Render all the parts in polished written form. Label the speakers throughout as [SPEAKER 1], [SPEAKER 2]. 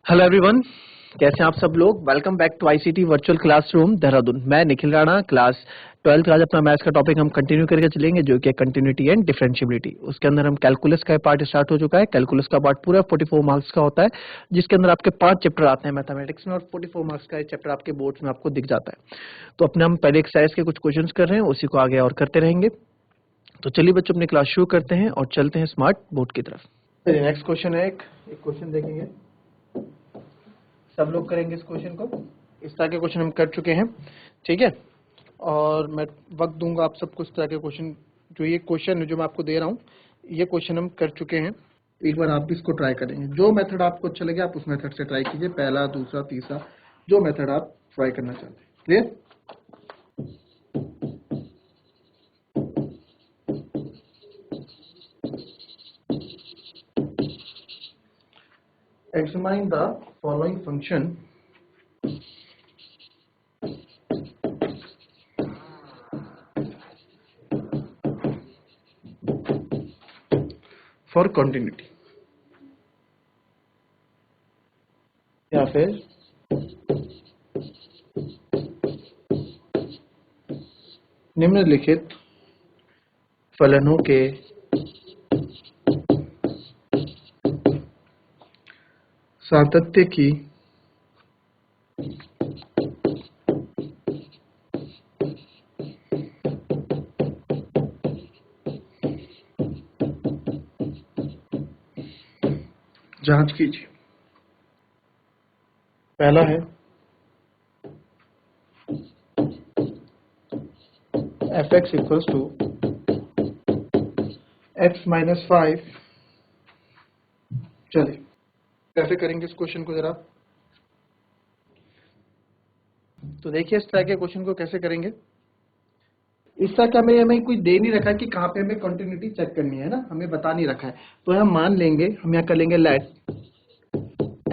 [SPEAKER 1] Hello everyone, कैसे हैं आप सब लोग। Welcome back to ICT virtual classroom Dehradun. मैं निखिल राणा, क्लास 12th का आज अपना मैथ्स का टॉपिक हम कंटिन्यू करके चलेंगे, जो कि है कंटिन्यूटी एंड डिफरेंशिएबिलिटी। उसके अंदर हम कैलकुलस का पार्ट स्टार्ट हो चुका है। कैलकुलस का पार्ट पूरा 44 मार्क्स का होता है, जिसके अंदर आपके 5 चैप्टर आते हैं मैथमेटिक्स में, और 44 मार्क्स का चैप्टर आपके बोर्ड्स में आपको दिख जाता है। तो अपने हम पहले एक्सरसाइज के कुछ क्वेश्चन कर रहे हैं, उसी को आगे और करते रहेंगे। तो चलिए बच्चों, अपनी क्लास शुरू करते हैं और चलते हैं स्मार्ट बोर्ड की तरफ। चलिए नेक्स्ट क्वेश्चन है, एक क्वेश्चन देखेंगे, सब लोग करेंगे इस क्वेश्चन को। इस तरह के क्वेश्चन हम कर चुके हैं, ठीक है। और मैं वक्त दूंगा आप सबको। इस तरह के क्वेश्चन, जो ये क्वेश्चन जो मैं आपको दे रहा हूँ, ये क्वेश्चन हम कर चुके हैं। एक बार आप भी इसको ट्राई करेंगे। जो मेथड आपको अच्छा लगे आप उस मेथड से ट्राई कीजिए, पहला, दूसरा, तीसरा, जो मेथड आप ट्राई करना चाहते हैं। Clear? Examine the following function for continuity, या फिर निम्नलिखित फलनों के सातत्य की जांच कीजिए। पहला है fx equals to x minus 5। चलिए कैसे करेंगे इस क्वेश्चन को जरा। तो देखिए इस तरह के क्वेश्चन को कैसे करेंगे। इस तरह का हमें कोई दे नहीं रखा कि कहाँ पे हमें कंटिन्यूटी चेक करनी है ना, हमें बता नहीं रखा है। तो हम मान लेंगे, हम यहाँ कर लेंगे let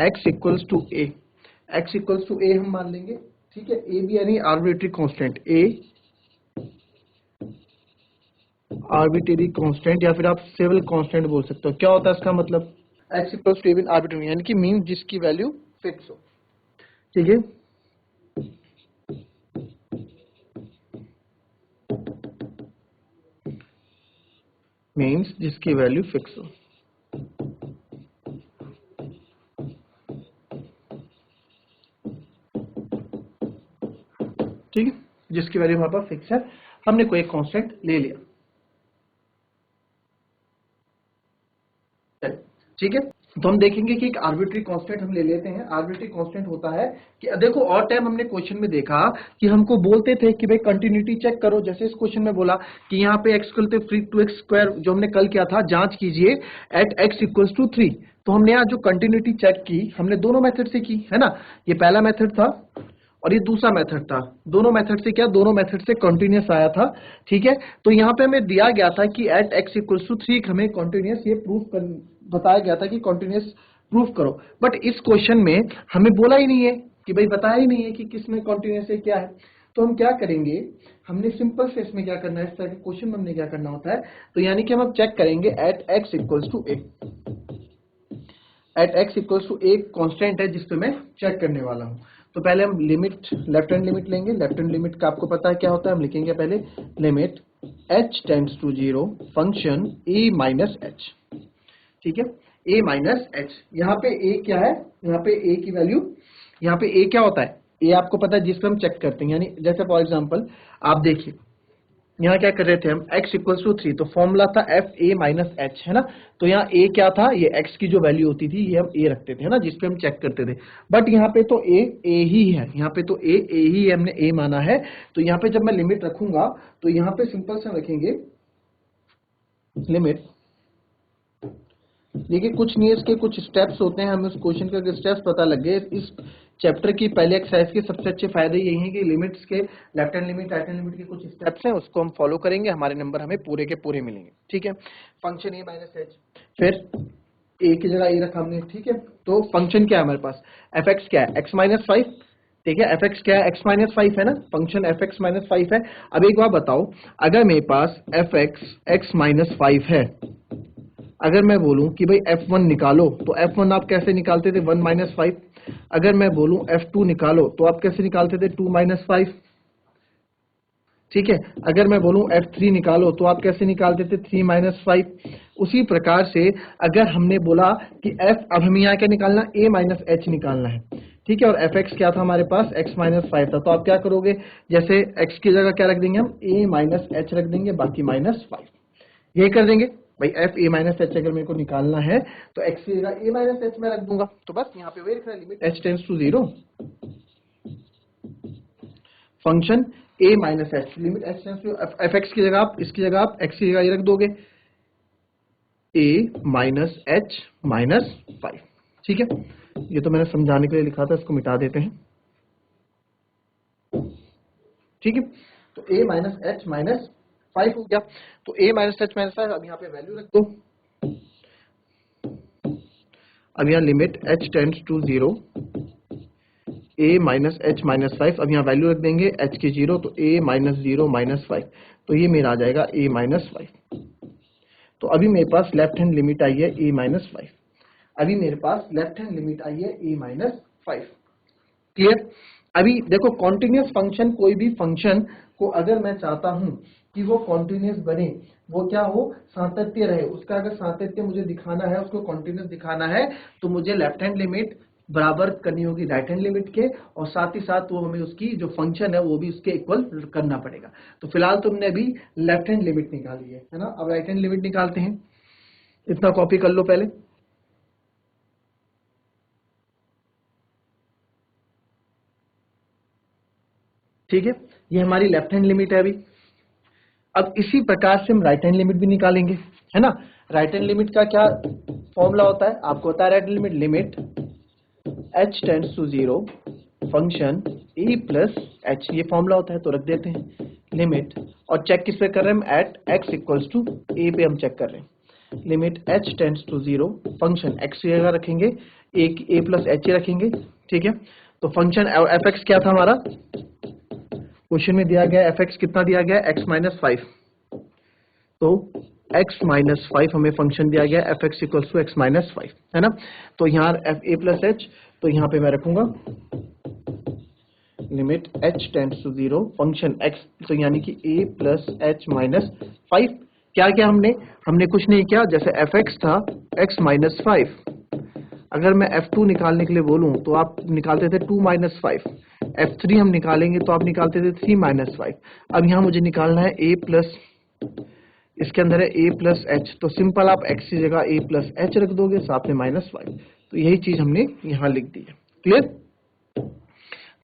[SPEAKER 1] x equals to A. x equals to A हम मान लेंगे, ठीक है। ए भी यानी arbitrary constant, A arbitrary constant, या फिर आप सेवल कांस्टेंट बोल सकते हो। क्या होता है इसका मतलब? x equals to a arbitrary, यानी कि मीन जिसकी वैल्यू फिक्स हो, ठीक है। मीन्स जिसकी वैल्यू फिक्स हो, ठीक है। जिसकी वैल्यू हमारे पास फिक्स है, हमने कोई एक कांस्टेंट ले लिया, ठीक है। तो हम देखेंगे कि एक आर्बिट्री कांस्टेंट हम ले लेते हैं। आर्बिट्री कांस्टेंट होता है कि देखो, और टाइम हमने क्वेश्चन में देखा कि हमको बोलते थे कि भाई कंटिन्यूटी चेक करो। जैसे इस क्वेश्चन में बोला कि यहाँ पे x equal to 2x square, जो हमने कल किया था, जांच कीजिए एट x इक्वल्स टू 3। तो हमने यहाँ जो कंटिन्यूटी चेक की, हमने दोनों मेथड से की, है ना। ये पहला मेथड था और ये दूसरा मेथड था। दोनों मेथड से क्या, दोनों मेथड से कंटिन्यूअस आया था, ठीक है। तो यहाँ पे हमें दिया गया था कि एट x इक्वल्स टू 3 हमें कंटिन्यूअस ये बताया गया था कि कंटिन्यूअस प्रूव करो। बट इस क्वेश्चन में हमें बोला ही नहीं है कि भाई, बताया ही नहीं है कि किस में कंटिन्यूअस है, क्या है। तो हम क्या करेंगे, हमने सिंपल से इसमें क्या करना है, इस तरह के क्वेश्चन में हमने क्या करना होता है। तो यानी कि हम अब चेक करेंगे at x equals to a. At x equals to a constant है जिसपे मैं चेक करने वाला हूं। तो पहले हम लिमिट, लेफ्ट हैंड लिमिट लेंगे। लेफ्ट हैंड लिमिट का आपको पता है क्या होता है, हम लिखेंगे पहले limit h tends to 0 function a minus h, ठीक है। a माइनस h, यहाँ पे a क्या है, यहाँ पे a की वैल्यू, यहाँ पे a क्या होता है, a आपको पता है जिस पे हम चेक करते हैं। यानी जैसे फॉर एग्जांपल आप देखिए, यहाँ क्या कर रहे थे हम, x इक्वल्स टू 3, तो फॉर्मूला था एफ ए माइनस एच, है ना। तो यहाँ a क्या था, ये x की जो वैल्यू होती थी ये हम a रखते थे, है ना, जिसपे हम चेक करते थे। बट यहाँ पे तो a ही है, यहाँ पे तो a ही है, हमने a माना है। तो यहाँ पे जब मैं लिमिट रखूंगा तो यहाँ पे सिंपल से रखेंगे लिमिट। देखिए कुछ नहीं है, इसके कुछ स्टेप्स होते हैं, हमें उस क्वेश्चन के स्टेप्स पता लग गए। इस चैप्टर की पहले एक्सरसाइज के सबसे अच्छे फायदे यही हैं कि लिमिट्स के, left hand limit, right hand limit के कुछ स्टेप्स हैं, उसको हम फॉलो करेंगे, हमारे नंबर हमें पूरे के पूरे मिलेंगे, ठीक है। फंक्शन ए माइनस एच, फिर ए की जगह ए रखा हमने, ठीक है। तो फंक्शन क्या है हमारे पास, एफ एक्स क्या है, एक्स माइनस 5, ठीक है। एफ एक्स क्या है, एक्स माइनस 5 है ना, फंक्शन एफ एक्स माइनस 5 है। अब एक बात बताओ, अगर मेरे पास एफ एक्स एक्स माइनस 5 है, अगर मैं बोलूं कि भाई f1 निकालो, तो f1 आप कैसे निकालते थे, 1 माइनस 5। अगर मैं बोलूं f2 निकालो, तो आप कैसे निकालते थे, 2 माइनस 5। ठीक है, अगर मैं बोलूं f3 निकालो, तो आप कैसे निकालते थे, 3 माइनस 5। उसी प्रकार से अगर हमने बोला कि f, अब हमें यहाँ क्या निकालना, a माइनस h निकालना है। ठीक है, और fx क्या था हमारे पास, x माइनस 5 था। तो आप क्या करोगे, जैसे x की जगह क्या रख देंगे हम, a माइनस h रख देंगे, बाकी माइनस 5, यही कर देंगे भाई। f a माइनस h अगर मेरे को निकालना है तो x की जगह a माइनस h में रख दूंगा। तो बस यहाँ पे वही लिख रहा है, limit h tends to 0 function a minus h, limit h tends to fx की जगह आप, इसकी जगह आप x की जगह ये रख दोगे, a माइनस h माइनस 5। ठीक है, ये तो मैंने समझाने के लिए लिखा था, इसको मिटा देते हैं। ठीक है, तो a माइनस h माइनस 5 हो गया। तो a माइनस h माइनस 5, अब यहाँ पे वैल्यू रख दो। अब यहाँ limit h tends to 0 a minus h minus 5, अब यहाँ वैल्यू रख देंगे h की 0, तो a माइनस 0 माइनस 5, तो ये मेरा आ जाएगा a माइनस 5। तो अभी मेरे पास लेफ्ट हैंड लिमिट आई है a माइनस 5। अभी मेरे पास लेफ्ट हैंड लिमिट आई है a माइनस 5। क्लियर। अभी देखो, कॉन्टिन्यूस फंक्शन, कोई भी फंक्शन को अगर मैं चाहता हूं कि वो कॉन्टिन्यूस बने, वो क्या हो, सातत्य रहे, उसका अगर सातत्य मुझे दिखाना है, उसको कॉन्टिन्यूस दिखाना है, तो मुझे लेफ्ट हैंड लिमिट बराबर करनी होगी राइट हैंड लिमिट के, और साथ ही साथ वो हमें उसकी जो फंक्शन है वो भी उसके इक्वल करना पड़ेगा। तो फिलहाल तुमने अभी लेफ्ट हैंड लिमिट निकाली है ना, अब राइट हैंड लिमिट निकालते हैं। इतना कॉपी कर लो पहले। ठीक है, ये हमारी लेफ्ट हैंड लिमिट है अभी। अब इसी प्रकार से हम राइट हैंड लिमिट भी निकालेंगे, है ना। राइट हैंड लिमिट का क्या फॉर्मूला होता है, आपको होता है right hand limit, limit h tends to 0 function a plus h, ये फॉर्मूला होता है। तो रख देते हैं लिमिट, और चेक किस पे कर रहे हैं हम, at x equals to a पे हम चेक कर रहे हैं। Limit h tends to 0 function x की जगह रखेंगे a प्लस h रखेंगे। ठीक है, तो फंक्शन fx क्या था हमारा, क्वेश्चन में दिया गया fx कितना दिया गया, x माइनस 5। तो x माइनस 5 हमें फंक्शन दिया गया, fx equals to x minus 5, है ना। तो यहाँ a प्लस h, तो यहाँ पे मैं रखूंगा limit h tends to 0 function x, तो यानी कि a प्लस h माइनस 5। क्या क्या हमने कुछ नहीं किया, जैसे fx था x माइनस 5, अगर मैं f2 निकालने के लिए बोलूं तो आप निकालते थे 2 माइनस 5, f3 हम निकालेंगे तो आप निकालते थे 3 माइनस 5। अब यहाँ मुझे निकालना है a प्लस, इसके अंदर है a प्लस h, तो सिंपल आप x की जगह a प्लस h रख दोगे, साथ में माइनस 5। तो यही चीज हमने यहाँ लिख दी है। क्लियर,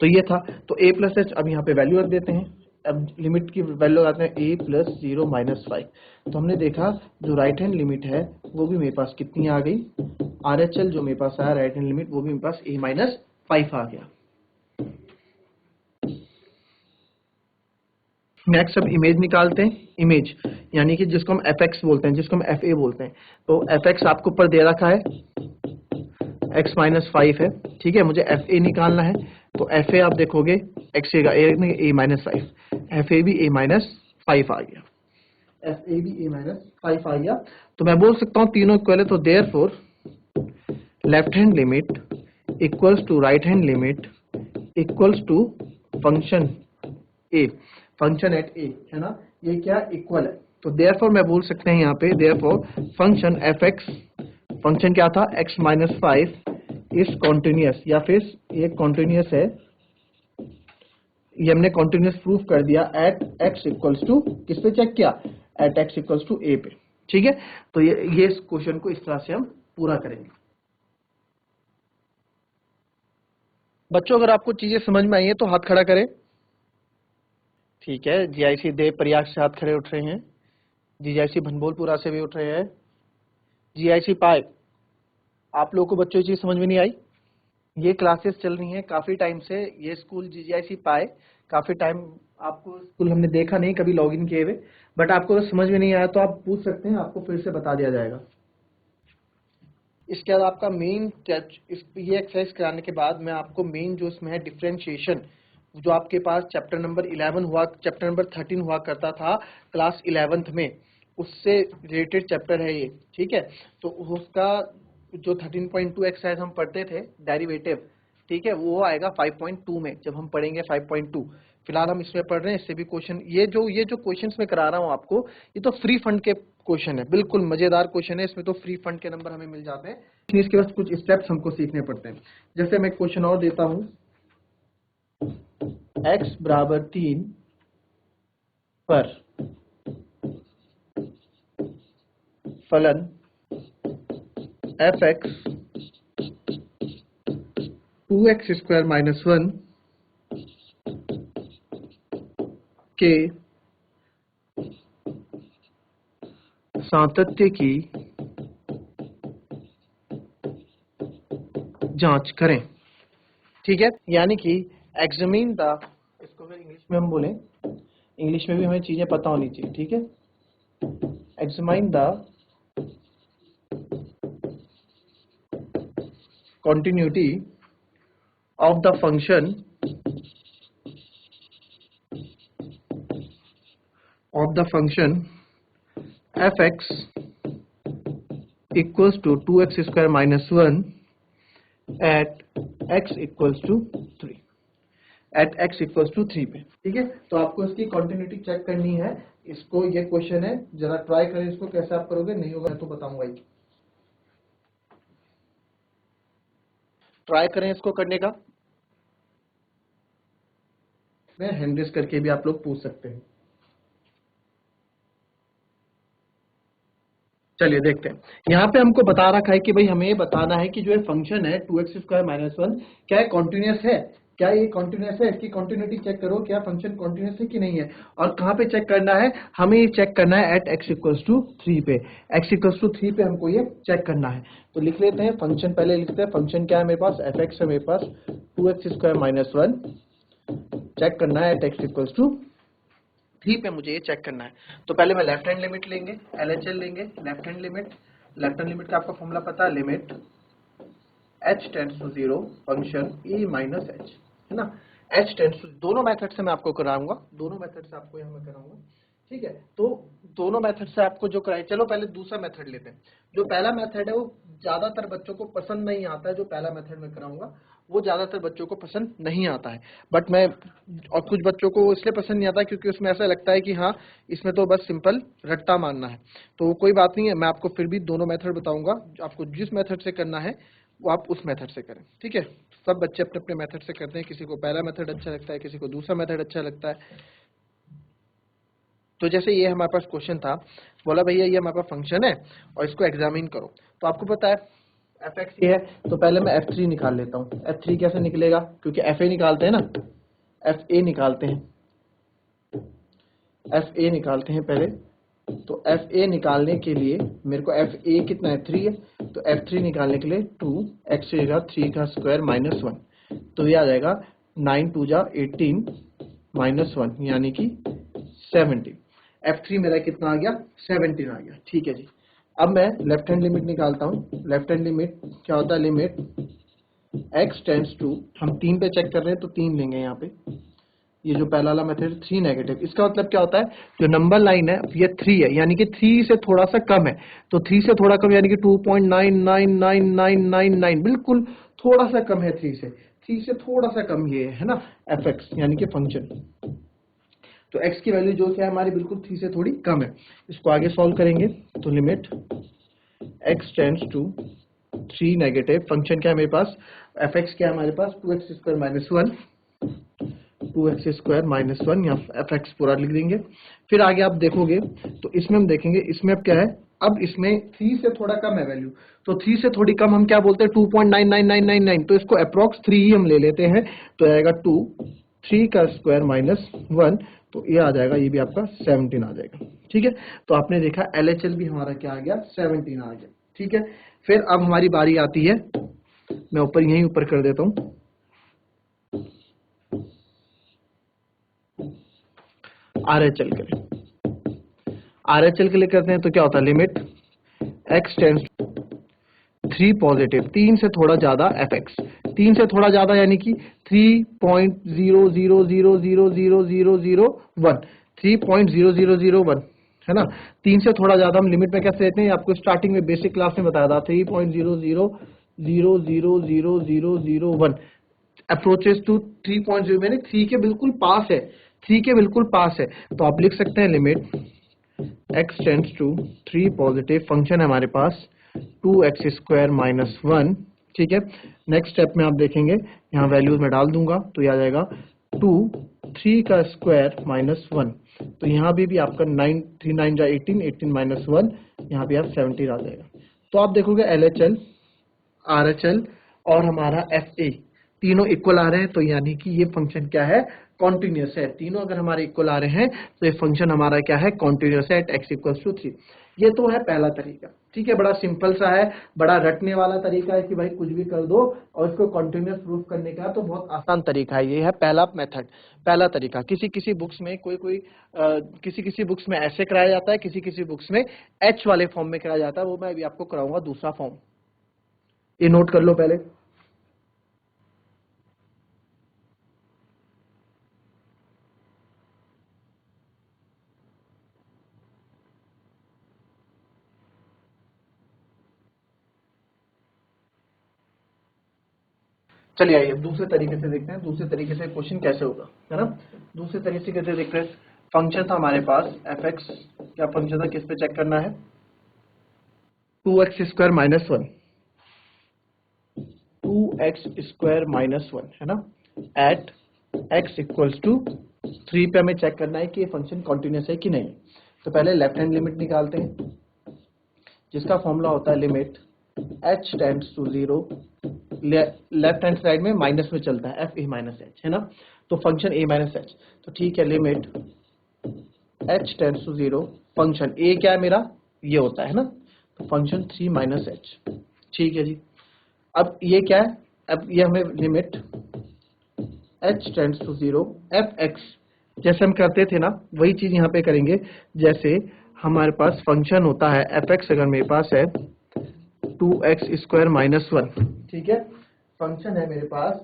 [SPEAKER 1] तो ये था। तो a प्लस h, अब यहाँ पे वैल्यू रख देते हैं। अब लिमिट की वैल्यू लगाते हैं a प्लस 0 माइनस 5। तो हमने देखा जो राइट हैंड लिमिट है वो भी मेरे पास कितनी आ गई, RHL जो मेरे पास आया राइट हैंड लिमिट, वो भी मेरे पास a माइनस 5 आ गया। नेक्स्ट अब इमेज निकालते हैं। इमेज यानी कि जिसको हम fx बोलते हैं, जिसको हम fa बोलते हैं। तो fx आपको ऊपर दे रखा है, x माइनस 5 है। ठीक है, मुझे fa निकालना है। तो fa आप देखोगे x a माइनस 5, fa भी a माइनस 5 आ गया, fa भी a माइनस 5 आ गया। तो मैं बोल सकता हूँ तीनों इक्वल है। तो therefore left hand limit equals to right hand limit equals to function a, function at a, है ना, ये क्या इक्वल है। तो देयरफॉर मैं बोल सकते हैं यहाँ पे, देयरफॉर फंक्शन fx, फंक्शन क्या था x माइनस 5 इज कॉन्टिन्यूस, या फिर ये कॉन्टिन्यूस है, ये हमने कॉन्टिन्यूस प्रूफ कर दिया एट x इक्वल्स टू, किस पे चेक किया, at x equals to a पे। ठीक है, तो ये इस क्वेश्चन को इस तरह से हम पूरा करेंगे। बच्चों अगर आपको चीजें समझ में आई है तो हाथ खड़ा करें। ठीक है, जीआईसी देव प्रयाग से हाथ खड़े उठ रहे हैं, जीआईसी भनबोलपुरा से भी उठ रहे हैं, जीआईसी पाए। आप लोगों को बच्चों ये चीज समझ में नहीं आई। ये क्लासेस चल रही हैं काफी टाइम से, ये स्कूल जीआईसी पाए काफी टाइम, आपको स्कूल हमने देखा नहीं कभी लॉगिन किए हुए, बट आपको अगर समझ में नहीं आया तो आप पूछ सकते हैं, आपको फिर से बता दिया जाएगा। इसके बाद आपका मेन ये एक्सरसाइज कराने के बाद मैं आपको मेन जो इसमें है डिफरेंशिएशन, जो आपके पास चैप्टर नंबर 11 हुआ, चैप्टर नंबर 13 हुआ करता था क्लास 11th में, उससे रिलेटेड चैप्टर है ये, ठीक है। तो उसका जो 13.2 एक्सरसाइज हम पढ़ते थे डेरिवेटिव, ठीक है, वो आएगा 5.2 में जब हम पढ़ेंगे 5.2। फिलहाल हम इसमें पढ़ रहे हैं, इससे भी क्वेश्चन ये जो क्वेश्चंस मैं करा रहा हूँ आपको, ये तो फ्री फंड के क्वेश्चन है, बिल्कुल मजेदार क्वेश्चन है, इसमें तो फ्री फंड के नंबर हमें मिल जाते हैं। इसके बाद कुछ स्टेप्स हमको सीखने पड़ते हैं। जैसे मैं क्वेश्चन और देता हूं, x बराबर 3 पर फलन fx 2x स्क्वायर माइनस 1 के सातत्य की जांच करें, ठीक है। यानी कि एग्जामिन द, इसको अगर इंग्लिश में हम बोलें, इंग्लिश में भी हमें चीजें पता होनी चाहिए, ठीक है। Examine the continuity of the function fx equals to 2x square minus 1 at x equals to 3 पे, ठीक है। तो आपको इसकी कंटिन्यूटी चेक करनी है। इसको, ये क्वेश्चन है, जरा ट्राई करें इसको, कैसे आप करोगे, नहीं होगा तो बताऊंगा ही। ट्राई करें इसको करने का, हैंड रेज करके भी आप लोग पूछ सकते हैं। चलिए देखते हैं। यहाँ पे हमको बता रखा है कि भाई हमें ये बताना है कि जो ये फंक्शन है 2x स्क्वायर माइनस 1 क्या है, कॉन्टिन्यूस है, क्या ये कॉन्टिन्यूस है, इसकी कॉन्टिन्यूटी चेक करो, क्या फंक्शन कॉन्टिन्यूस है कि नहीं है। और कहाँ पे चेक करना है, हमें ये चेक करना है एट x इक्वल्स टू 3 पे, x इक्वल्स टू 3 पे हमको ये चेक करना है। तो लिख लेते हैं फंक्शन, पहले लिखते हैं फंक्शन क्या है मेरे पास, fx है मेरे पास 2x स्क्वायर माइनस 1, चेक करना है एट x इक्वल्स टू 3 पे, मुझे ये चेक करना है। तो पहले मैं लेफ्ट हैंड लिमिट लेंगे, LHL लेंगे, लेफ्ट हैंड लिमिट का आपको फॉर्मूला पता है, limit h tends to 0 function e minus h, है ना। h टेंड्स टू, दोनों मेथड से मैं आपको कराऊंगा, दोनों मेथड से आपको यहाँ मैं कराऊंगा, ठीक है। तो दोनों मेथड से आपको जो कराए, चलो पहले दूसरा मेथड लेते हैं। जो पहला मेथड है वो ज्यादातर बच्चों को पसंद नहीं आता है, जो पहला मेथड मैं कराऊंगा वो ज्यादातर बच्चों को पसंद नहीं आता है, बट मैं, और कुछ बच्चों को इसलिए पसंद नहीं आता क्योंकि उसमें ऐसा लगता है कि हाँ इसमें तो बस सिंपल रट्टा मारना है। तो कोई बात नहीं है, मैं आपको फिर भी दोनों मेथड बताऊंगा, आपको जिस मेथड से करना है वो आप उस मेथड से करें, ठीक है। सब बच्चे अपने अपने मेथड से करते हैं, किसी को पहला मेथड अच्छा लगता है, किसी को दूसरा मेथड अच्छा लगता है। तो जैसे ये हमारे पास क्वेश्चन था, बोला भैया ये हमारे पास फंक्शन है और इसको एग्जामिन करो। तो आपको पता है fx ये है, तो पहले मैं f3 निकाल लेता हूँ। f3 कैसे निकलेगा, क्योंकि fa निकालते हैं ना, fa निकालते हैं, fa निकालते हैं पहले। तो fa निकालने के लिए मेरे को fa कितना है, 3 है, तो f3 निकालने के लिए 2x रहेगा 3 का स्क्वायर माइनस 1, तो ये आ जाएगा 9 2 जा 18 माइनस 1 यानी कि 17। f3 मेरा कितना आ गया, 17 आ गया, ठीक है जी। अब मैं लेफ्ट हैंड लिमिट निकालता हूँ। लेफ्ट हैंड लिमिट क्या होता है, लिमिट x टेंड्स टू, हम 3 पे चेक कर रहे हैं तो 3 लेंगे यहाँ पे, ये जो पहला वाला मेथड 3 नेगेटिव, इसका मतलब क्या होता है, जो नंबर लाइन है ये 3 है, यानी कि 3 से थोड़ा सा कम है, तो 3 से थोड़ा कम यानी कि 2.99999, बिल्कुल थोड़ा सा कम है 3 से थोड़ा सा कम ये है ना fx, यानी कि फंक्शन। तो x की वैल्यू जो क्या है हमारी, बिल्कुल 3 से थोड़ी कम है। इसको आगे सॉल्व करेंगे तो limit x tends to 3 negative, function क्या है मेरे पास, fx क्या है हमारे पास 2x square minus 1, 2x square minus 1, या fx पूरा लिख देंगे। फिर आगे आप देखोगे तो इसमें हम देखेंगे, इसमें अब क्या है, अब इसमें 3 से थोड़ा कम है वैल्यू, तो 3 से थोड़ी कम हम क्या बोलते हैं 2.99999, तो इसको अप्रोक्स 3 ही हम ले लेते हैं, तो आएगा 2 3 का स्क्वायर माइनस 1, तो ये आ जाएगा, ये भी आपका 17 आ जाएगा, ठीक है। तो आपने देखा LHL भी हमारा क्या आ गया, 17 आ गया, ठीक है। फिर अब हमारी बारी आती है, मैं ऊपर यहीं ऊपर कर देता हूं, RHL के लिए करते हैं तो क्या होता है, लिमिट x टेंड्स 3 पॉजिटिव, 3 से थोड़ा ज्यादा fx, 3 से थोड़ा ज्यादा यानी कि 3.000000001, 3.0001, है ना। 3 से थोड़ा ज्यादा हम लिमिट में कैसे लेते हैं, आपको स्टार्टिंग में बेसिक क्लास में बताया था 3.000000001 अप्रोचेस टू 3.0, मैंने 3 के बिल्कुल पास है, 3 के बिल्कुल पास है। तो आप लिख सकते हैं limit x tends to 3 positive, function है हमारे पास 2x² माइनस 1, ठीक है। नेक्स्ट स्टेप में आप देखेंगे यहाँ वैल्यूज में डाल दूंगा तो ये आ जाएगा 2 3 का स्क्वायर माइनस 1, तो यहाँ भी आपका 9 3 9 जा 18, 18 माइनस 1, यहाँ भी आप 17 आ जाएगा। तो आप देखोगे LHL RHL और हमारा FA तीनों इक्वल आ रहे हैं, तो यानी कि ये फंक्शन क्या है, कॉन्टिन्यूस है। तीनों अगर हमारे इक्वल आ रहे हैं तो ये फंक्शन हमारा क्या है, कॉन्टिन्यूस है एट x इक्वल्स टू 3। ये तो है पहला तरीका, ठीक है, बड़ा सिंपल सा है, बड़ा रटने वाला तरीका है कि भाई कुछ भी कर दो और इसको कॉन्टिन्यूस प्रूफ करने का, तो बहुत आसान तरीका है। ये है पहला मेथड, पहला तरीका। किसी किसी बुक्स में किसी किसी बुक्स में ऐसे कराया जाता है, किसी किसी बुक्स में h वाले फॉर्म में कराया जाता है, वो मैं अभी आपको कराऊंगा दूसरा फॉर्म, ये नोट कर लो पहले। चलिए आइए दूसरे तरीके से देखते हैं, दूसरे तरीके से क्वेश्चन कैसे होगा, है ना। दूसरे तरीके से कैसे देखते हैं, फंक्शन था हमारे पास fx, क्या फंक्शन था, किस पे चेक करना है, 2x² माइनस 1, 2x² माइनस 1, है ना, एट x इक्वल्स टू 3 पे हमें चेक करना है कि ये फंक्शन कॉन्टिन्यूस है कि नहीं। तो पहले लेफ्ट हैंड लिमिट निकालते हैं, जिसका फॉर्मूला होता है limit h tends to 0, left hand side में माइनस में चलता है f a माइनस h, है ना। तो फंक्शन a माइनस h, तो ठीक है, limit h tends to 0, function a क्या है मेरा, ये होता है ना, तो फंक्शन 3 माइनस h, ठीक है जी। अब ये क्या है, अब ये हमें limit h tends to 0 fx, जैसे हम करते थे ना वही चीज यहाँ पे करेंगे। जैसे हमारे पास फंक्शन होता है fx, अगर मेरे पास है 2x² माइनस 1, ठीक है, फंक्शन है मेरे पास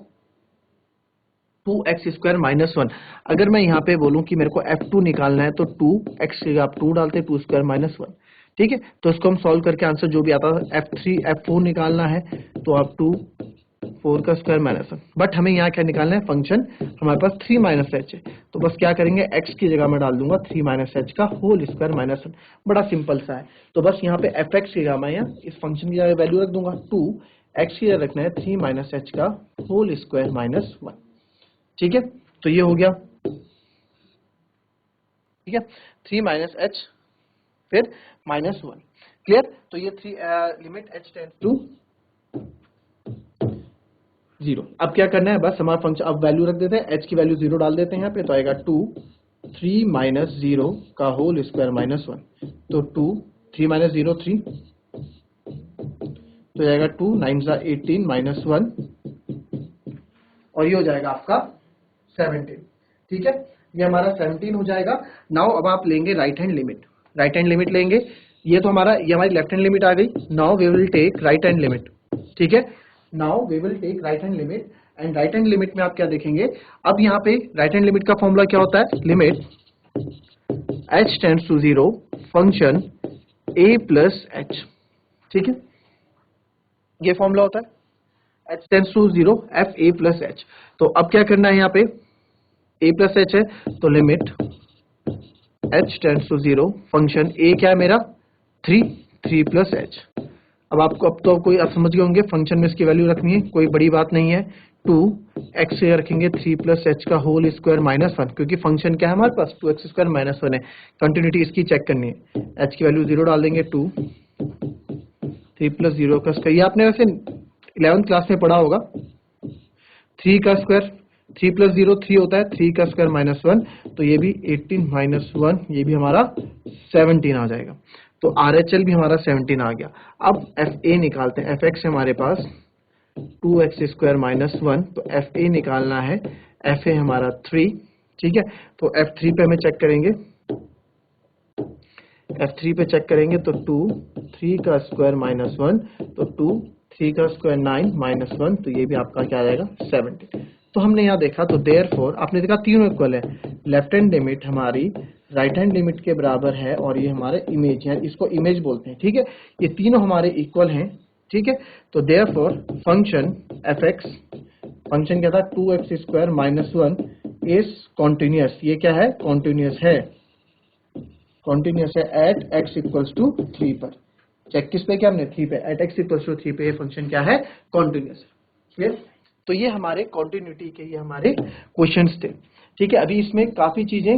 [SPEAKER 1] 2x² माइनस 1। अगर मैं यहाँ पे बोलूं कि मेरे को f2 निकालना है तो 2x की आप 2 डालते 2² माइनस 1, ठीक है। तो इसको हम सॉल्व करके आंसर जो भी आता है f3 f4 निकालना है तो आप 2 4 का स्क्वायर माइनस 1, बट हमें यहाँ क्या निकालना है, फंक्शन हमारे पास 3 माइनस h है, तो बस क्या करेंगे, x की जगह में डाल दूंगा 3 माइनस h का होल स्क्वायर माइनस 1, बड़ा सिंपल सा है। तो बस यहाँ पे fx की जगह मैं यहाँ इस फंक्शन की जगह वैल्यू रख दूंगा 2, x की जगह रखना है 3 माइनस h का होल स्क्वायर माइनस 1, ठीक है। तो ये हो गया, ठीक है, 3 माइनस h फिर माइनस 1, क्लियर। तो ये लिमिट h टेंड्स टू 0। अब क्या करना है, बस हमारा फंक्शन, अब वैल्यू रख देते हैं, h की वैल्यू 0 डाल देते हैं यहाँ पे, तो आएगा 2 3 माइनस 0 का होल स्क्वायर माइनस 1, तो 2 3 माइनस 0 3, तो जाएगा 2 9 जा 18 माइनस 1, और ये हो जाएगा आपका 17, ठीक है, ये हमारा 17 हो जाएगा। नाउ अब आप लेंगे right hand limit, right hand limit लेंगे, ये तो ये हमारी लेफ्ट हैंड लिमिट आ गई। Now we will take right hand limit, ठीक है, now we will take right hand limit, and right hand limit में आप क्या देखेंगे, अब यहाँ पे राइट हैंड लिमिट का फॉर्मूला क्या होता है, limit h tends to 0 function a plus h, ठीक है, ये फॉर्मूला होता है h tends to 0 f a plus h। तो अब क्या करना है, यहाँ पे a प्लस h है, तो limit h tends to 0 function a क्या है मेरा 3 प्लस h। अब तो कोई आप समझ गए होंगे, फंक्शन में इसकी वैल्यू रखनी है, कोई बड़ी बात नहीं है, 2 x से रखेंगे 3 प्लस h का होल स्क्वायर माइनस 1, क्योंकि फंक्शन क्या है हमारे पास 2x² माइनस 1 है, कंटिन्यूटी इसकी चेक करनी है, h की वैल्यू 0 डाल देंगे, 2 3 प्लस 0 का स्क्वायर, ये आपने वैसे 11th क्लास में पढ़ा होगा, 3 का स्क्वायर 3 प्लस 0 3 होता है, 3 का स्क्वायर माइनस 1, तो ये भी 18 माइनस 1, ये भी हमारा 17 आ जाएगा। तो RHL भी हमारा 17 आ गया। अब FA निकालते हैं, FX हमारे पास 2x² माइनस 1, तो FA निकालना है, FA हमारा 3, ठीक है, तो F3 पे हमें चेक करेंगे, F3 पे चेक करेंगे तो 2 3 का स्क्वायर माइनस 1, तो 2 3 का स्क्वायर 9 माइनस 1, तो ये भी आपका क्या आ जाएगा 17। तो हमने यहाँ देखा, तो देयरफॉर आपने देखा तीनों इक्वल है, लेफ्ट हैंड लिमिट हमारी राइट हैंड लिमिट के बराबर है और ये हमारे इमेज है, इसको इमेज बोलते हैं, ठीक है। ये तीनों हमारे इक्वल हैं, ठीक है। तो therefore function F x, function क्या था 2x square minus 1 is continuous, ये क्या है कॉन्टिन्यूस है, कॉन्टिन्यूस है एट x इक्वल्स टू 3 पर। चेक किस पे किया हमने 3 पे, एट x इक्वल्स टू 3 पे ये फंक्शन क्या है कॉन्टिन्यूस है। तो ये हमारे कॉन्टिन्यूटी के ये हमारे क्वेश्चंस थे, ठीक है। अभी इसमें काफी चीजें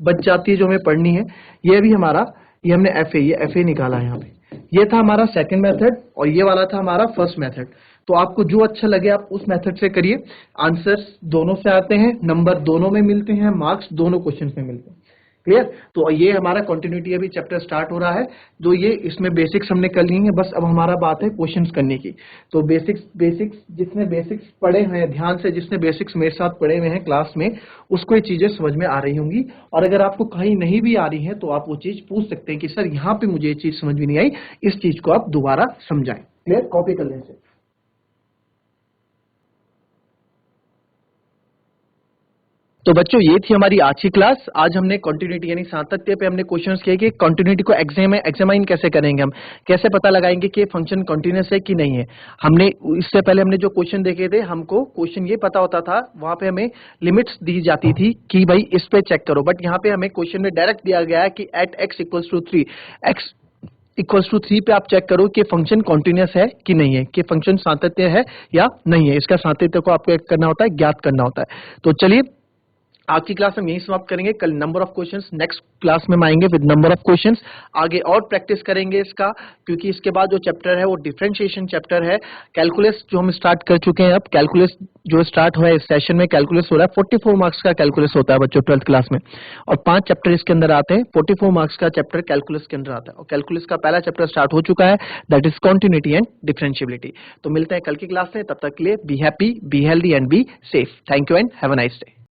[SPEAKER 1] बच जाती है जो हमें पढ़नी है। ये भी हमारा, ये हमने एफ ए निकाला है यहाँ पे, ये था हमारा सेकंड मेथड और ये वाला था हमारा फर्स्ट मेथड। तो आपको जो अच्छा लगे आप उस मेथड से करिए, आंसर्स दोनों से आते हैं, नंबर दोनों में मिलते हैं, मार्क्स दोनों क्वेश्चन में मिलते हैं। क्लियर। तो ये हमारा कंटिन्यूटी अभी चैप्टर स्टार्ट हो रहा है, जो ये इसमें बेसिक्स हमने कर ली है, बस अब हमारा बात है क्वेश्चंस करने की। तो बेसिक्स जिसने बेसिक्स पढ़े हैं ध्यान से, जिसने बेसिक्स मेरे साथ पढ़े हुए हैं क्लास में, उसको ये चीजें समझ में आ रही होंगी। और अगर आपको कहीं नहीं भी आ रही है तो आप वो चीज पूछ सकते हैं कि सर यहाँ पे मुझे ये चीज समझ में नहीं आई, इस चीज को आप दोबारा समझाएं। क्लियर, कॉपी कर लें से। तो बच्चों ये थी हमारी आज की क्लास। आज हमने कंटिन्यूटी यानी सातत्य पे हमने क्वेश्चंस किए कि कंटिन्यूटी को एग्जामाइन कैसे करेंगे, हम कैसे पता लगाएंगे कि फंक्शन कंटिन्यूअस है कि नहीं है। हमने इससे पहले हमने जो क्वेश्चन देखे थे, हमको क्वेश्चन ये पता होता था, वहां पे हमें लिमिट्स दी जाती थी कि भाई इस पे चेक करो, बट यहाँ पे हमें क्वेश्चन में डायरेक्ट दिया गया है कि at x equals to 3, x equals to 3 पे आप चेक करो कि फंक्शन कॉन्टिन्यूअस है कि नहीं है, कि फंक्शन सातत्य है या नहीं है। इसका सातत्य को आपको करना होता है, ज्ञात करना होता है। तो चलिए आज की क्लास हम यही समाप्त करेंगे। कल number of questions, next class में हम आएंगे विद नंबर ऑफ क्वेश्चंस। आगे और प्रैक्टिस करेंगे इसका, क्योंकि इसके बाद जो चैप्टर है वो डिफरेंशिएशन चैप्टर है। कैलकुलस जो हम स्टार्ट कर चुके हैं, अब कैलकुलस जो स्टार्ट हुआ है इस सेशन में, कैलकुलस हो रहा है। 44 मार्क्स का कैलकुलस होता है बच्चों 12th क्लास में, और 5 चैप्टर इसके अंदर आते हैं। 44 मार्क्स का चैप्टर कैलकुलस के अंदर आता है, और कैलकुलस का पहला चैप्टर स्टार्ट हो चुका है, that is continuity and differentiability. तो मिलते हैं कल की क्लास में, तब तक के लिए be happy, be healthy and be safe. Thank you and have a nice day.